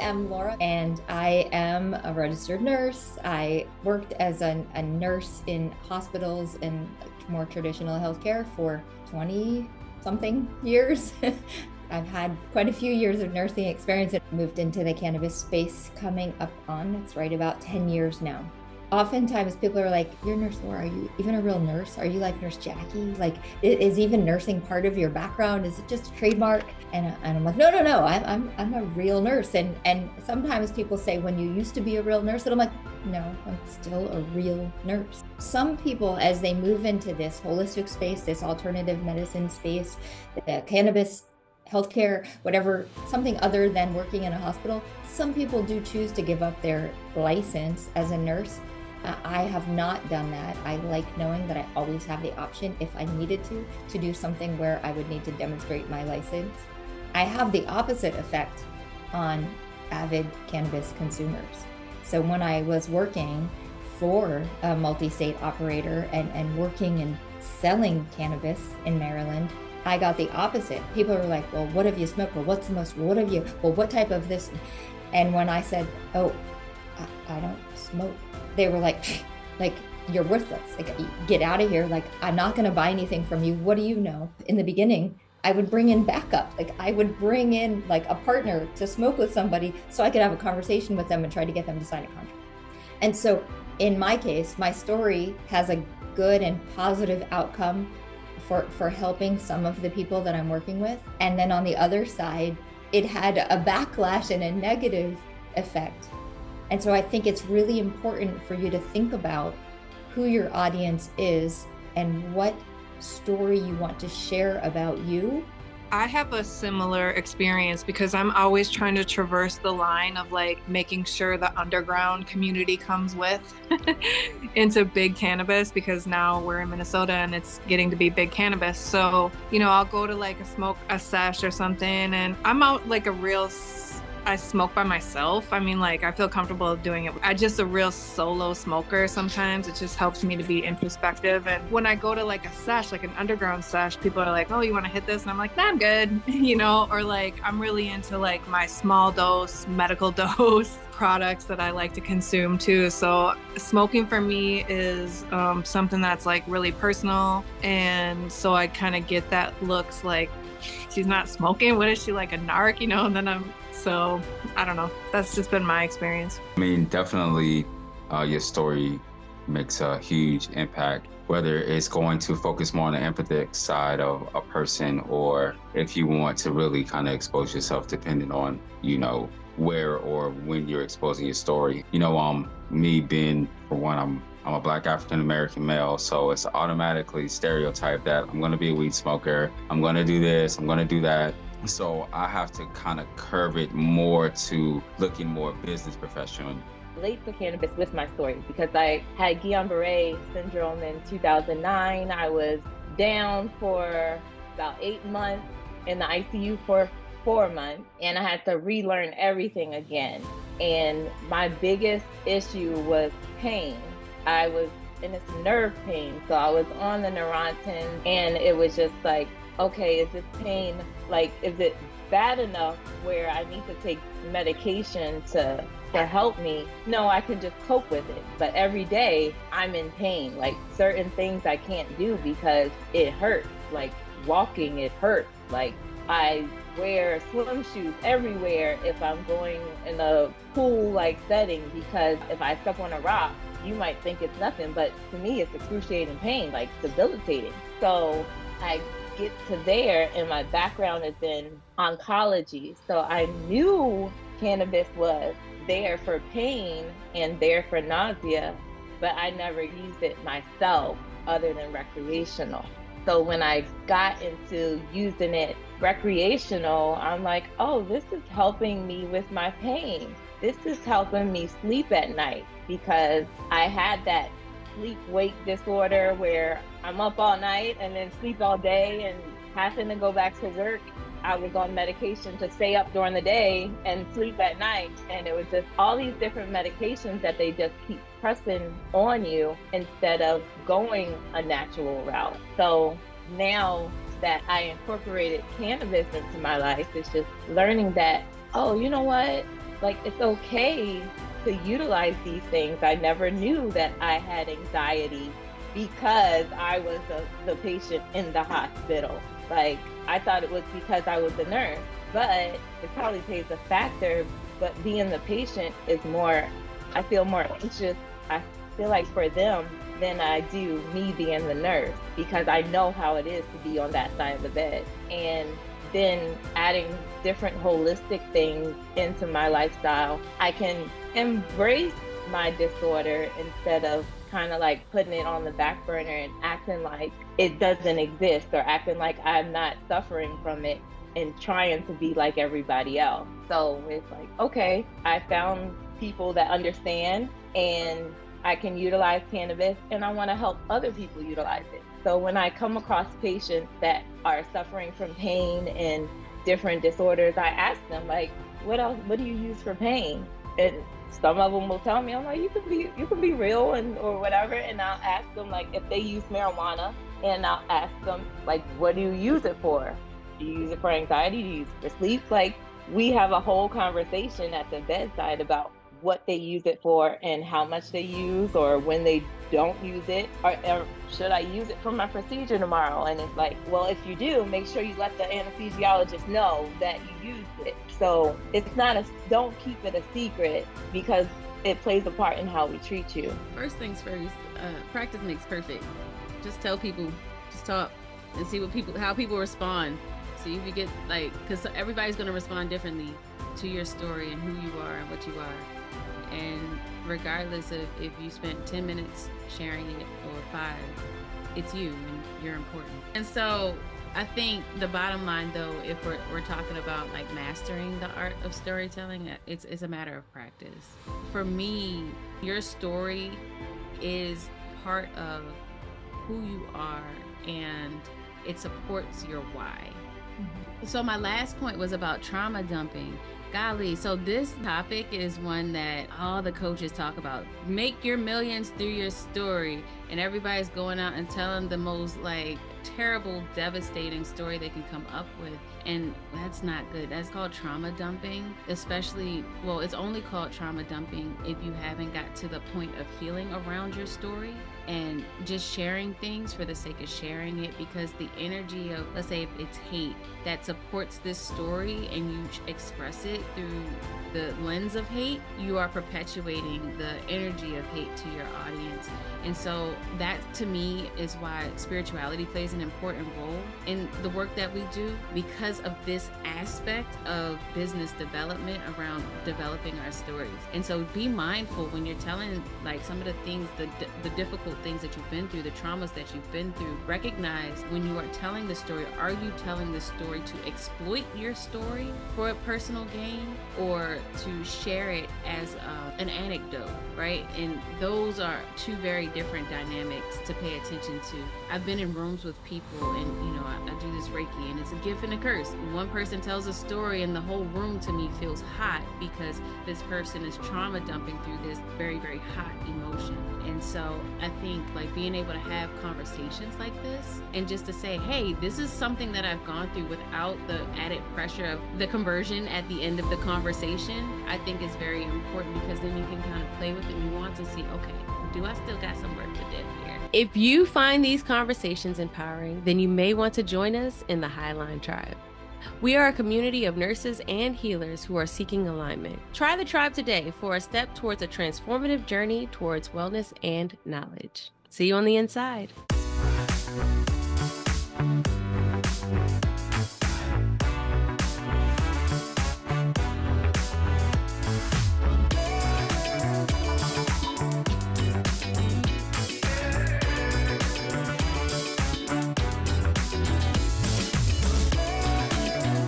am Laura, and I am a registered nurse. I worked as a nurse in hospitals and more traditional healthcare for 20 something years. I've had quite a few years of nursing experience and moved into the cannabis space coming up on, it's right about 10 years now. Oftentimes people are like, you're Nurse Laura, are you even a real nurse? Are you like Nurse Jackie? Like, is even nursing part of your background? Is it just a trademark? And I'm like, no, I'm a real nurse. And sometimes people say, when you used to be a real nurse, and I'm like, no, I'm still a real nurse. Some people, as they move into this holistic space, this alternative medicine space, the cannabis, healthcare, whatever, something other than working in a hospital, some people do choose to give up their license as a nurse. I have not done that. I like knowing that I always have the option, if I needed to do something where I would need to demonstrate my license. I have the opposite effect on avid cannabis consumers. So when I was working for a multi-state operator and working and selling cannabis in Maryland, I got the opposite. People were like, well, what have you smoked? Well, what's the most, what have you, well, what type of this? And when I said, oh, I don't smoke, they were like, you're worthless. Like, get out of here. Like, I'm not going to buy anything from you. What do you know? In the beginning, I would bring in backup. Like, I would bring in like a partner to smoke with somebody so I could have a conversation with them and try to get them to sign a contract. And so in my case, my story has a good and positive outcome for helping some of the people that I'm working with. And then on the other side, it had a backlash and a negative effect. And so I think it's really important for you to think about who your audience is and what story you want to share about you. I have a similar experience because I'm always trying to traverse the line of like making sure the underground community comes with into big cannabis, because now we're in Minnesota and it's getting to be big cannabis. So, I'll go to like a sesh or something, and I'm out like I smoke by myself. I mean, like, I feel comfortable doing it. I'm just a real solo smoker sometimes. It just helps me to be introspective. And when I go to like a sesh, like an underground sesh, people are like, oh, you want to hit this? And I'm like, nah, I'm good. Or like, I'm really into like my small dose, medical dose products that I like to consume too. So smoking for me is something that's like really personal. And so I kind of get that looks like, she's not smoking. What is she, like a narc? And then so I don't know. That's just been my experience. I mean, definitely your story makes a huge impact, whether it's going to focus more on the empathic side of a person, or if you want to really kind of expose yourself, depending on, where or when you're exposing your story. Me being, for one, I'm a Black African-American male, so it's automatically stereotyped that I'm going to be a weed smoker, I'm going to do this, I'm going to do that. So I have to kind of curve it more to looking more business professional. Relate to cannabis with my story because I had Guillain-Barré syndrome in 2009. I was down for about 8 months, in the ICU for 4 months, and I had to relearn everything again. And my biggest issue was pain. I was in this nerve pain, so I was on the Neurontin, and it was just like, okay, is this pain, like, is it bad enough where I need to take medication to help me? No, I can just cope with it. But every day I'm in pain. Like, certain things I can't do because it hurts. Like walking, it hurts. Like, I wear swim shoes everywhere if I'm going in a pool-like setting, because if I step on a rock, you might think it's nothing, but to me it's excruciating pain, like debilitating. So I get to there, and my background is in oncology. So I knew cannabis was there for pain and there for nausea, but I never used it myself other than recreational. So when I got into using it recreational, I'm like, oh, this is helping me with my pain. This is helping me sleep at night, because I had that sleep-wake disorder where I'm up all night and then sleep all day and having to go back to work. I was on medication to stay up during the day and sleep at night. And it was just all these different medications that they just keep pressing on you instead of going a natural route. So now that I incorporated cannabis into my life, it's just learning that, oh, you know what? like, it's okay to utilize these things. I never knew that I had anxiety because I was the patient in the hospital. Like, I thought it was because I was a nurse, but it probably plays a factor. But being the patient is more, I feel more anxious, I feel like, for them than I do me being the nurse, because I know how it is to be on that side of the bed. And then adding different holistic things into my lifestyle, I can embrace my disorder instead of kind of like putting it on the back burner and acting like it doesn't exist, or acting like I'm not suffering from it and trying to be like everybody else. So it's like, okay, I found people that understand, and I can utilize cannabis, and I want to help other people utilize it. So when I come across patients that are suffering from pain and different disorders, I ask them, like, what else, what do you use for pain? And some of them will tell me, I'm like, you can be real, and or whatever. And I'll ask them, like, if they use marijuana, and I'll ask them, like, what do you use it for? Do you use it for anxiety? Do you use it for sleep? Like, we have a whole conversation at the bedside about what they use it for and how much they use, or when they don't use it, or should I use it for my procedure tomorrow? And it's like, well, if you do, make sure you let the anesthesiologist know that you used it. So it's not don't keep it a secret, because it plays a part in how we treat you. First things first, practice makes perfect. Just tell people, just talk and see how people respond. See if you get, like, because everybody's going to respond differently to your story and who you are and what you are. And regardless of if you spent 10 minutes sharing it or 5, it's you and you're important. And so I think the bottom line, though, if we're talking about like mastering the art of storytelling, it's a matter of practice. For me, your story is part of who you are, and it supports your why. So my last point was about trauma dumping. Golly, so this topic is one that all the coaches talk about. Make your millions through your story, and everybody's going out and telling the most like terrible, devastating story they can come up with, and that's not good. That's called trauma dumping. Especially, well, it's only called trauma dumping if you haven't got to the point of healing around your story and just sharing things for the sake of sharing it, because the energy of, let's say if it's hate that supports this story and you express it through the lens of hate, you are perpetuating the energy of hate to your audience. And so that, to me, is why spirituality plays an important role in the work that we do, because of this aspect of business development around developing our stories. And so be mindful when you're telling, like, some of the things, the difficult things that you've been through, the traumas that you've been through. Recognize when you are telling the story, are you telling the story to exploit your story for a personal gain, or to share it as an anecdote, right? And those are two very different dynamics to pay attention to. I've been in rooms with people, and I do this Reiki, and it's a gift and a curse. One person tells a story and the whole room to me feels hot because this person is trauma dumping through this very, very hot emotion. And so I think, like, being able to have conversations like this, and just to say, hey, this is something that I've gone through, without the added pressure of the conversion at the end of the conversation, I think is very important, because then you can kind of play with it and you want to see, okay, do I still got some work to do here? If you find these conversations empowering, then you may want to join us in the Highline Tribe. We are a community of nurses and healers who are seeking alignment. Try the tribe today for a step towards a transformative journey towards wellness and knowledge. See you on the inside.